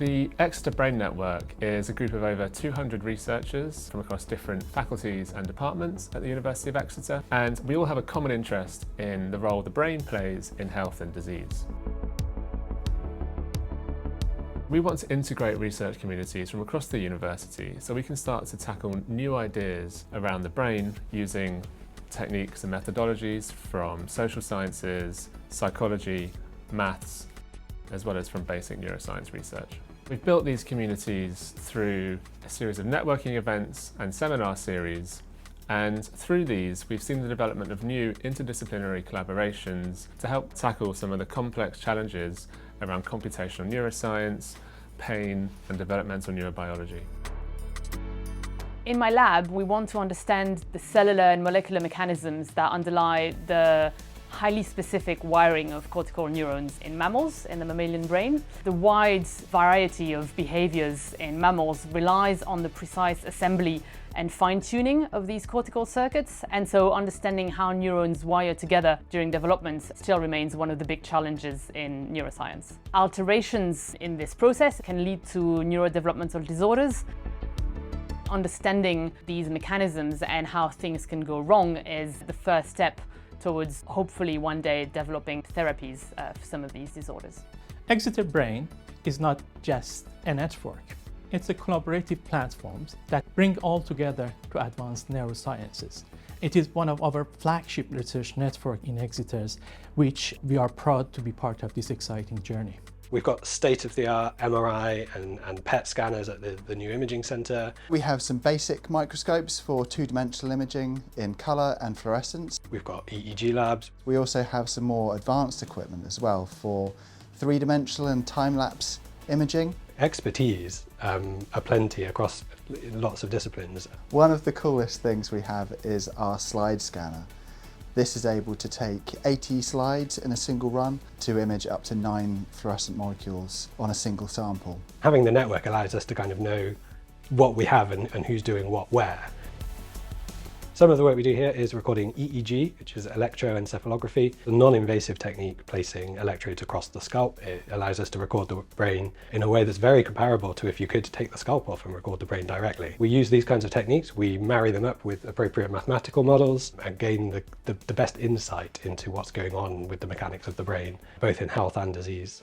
The Exeter Brain Network is a group of over 200 researchers from across different faculties and departments at the University of Exeter, and we all have a common interest in the role the brain plays in health and disease. We want to integrate research communities from across the university so we can start to tackle new ideas around the brain using techniques and methodologies from social sciences, psychology, maths, as well as from basic neuroscience research. We've built these communities through a series of networking events and seminar series, and through these we've seen the development of new interdisciplinary collaborations to help tackle some of the complex challenges around computational neuroscience, pain and developmental neurobiology. In my lab, we want to understand the cellular and molecular mechanisms that underlie the highly specific wiring of cortical neurons in mammals, in the mammalian brain. The wide variety of behaviors in mammals relies on the precise assembly and fine-tuning of these cortical circuits, and so understanding how neurons wire together during development still remains one of the big challenges in neuroscience. Alterations in this process can lead to neurodevelopmental disorders. Understanding these mechanisms and how things can go wrong is the first step towards hopefully one day developing therapies for some of these disorders. Exeter Brain is not just a network. It's a collaborative platform that bring all together to advance neurosciences. It is one of our flagship research network in Exeter's, which we are proud to be part of this exciting journey. We've got state-of-the-art MRI and PET scanners at the new imaging centre. We have some basic microscopes for two-dimensional imaging in colour and fluorescence. We've got EEG labs. We also have some more advanced equipment as well for three-dimensional and time-lapse imaging. Expertise aplenty across lots of disciplines. One of the coolest things we have is our slide scanner. This is able to take 80 slides in a single run to image up to 9 fluorescent molecules on a single sample. Having the network allows us to kind of know what we have and who's doing what where. Some of the work we do here is recording EEG, which is electroencephalography, a non-invasive technique placing electrodes across the scalp. It allows us to record the brain in a way that's very comparable to if you could take the scalp off and record the brain directly. We use these kinds of techniques, we marry them up with appropriate mathematical models and gain the best insight into what's going on with the mechanics of the brain, both in health and disease.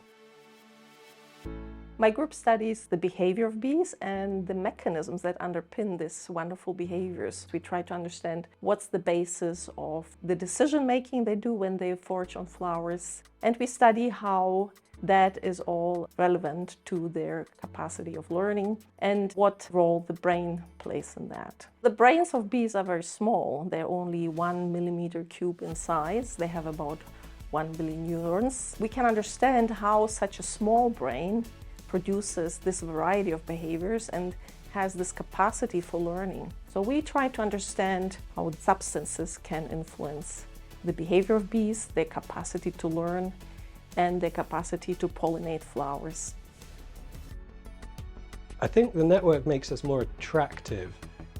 My group studies the behavior of bees and the mechanisms that underpin these wonderful behaviors. We try to understand what's the basis of the decision-making they do when they forage on flowers. And we study how that is all relevant to their capacity of learning and what role the brain plays in that. The brains of bees are very small. They're only 1 millimeter cube in size. They have about 1 billion neurons. We can understand how such a small brain produces this variety of behaviors and has this capacity for learning. So we try to understand how substances can influence the behavior of bees, their capacity to learn, and their capacity to pollinate flowers. I think the network makes us more attractive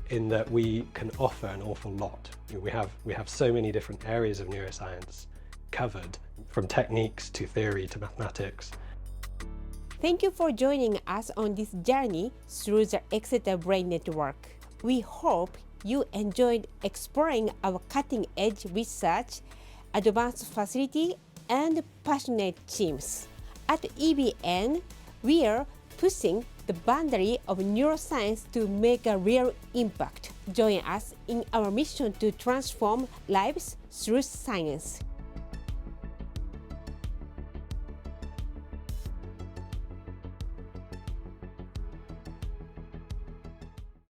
in that we can offer an awful lot. We have so many different areas of neuroscience covered, from techniques to theory to mathematics. Thank you for joining us on this journey through the Exeter Brain Network. We hope you enjoyed exploring our cutting-edge research, advanced facility, and passionate teams. At EBN, we are pushing the boundary of neuroscience to make a real impact. Join us in our mission to transform lives through science.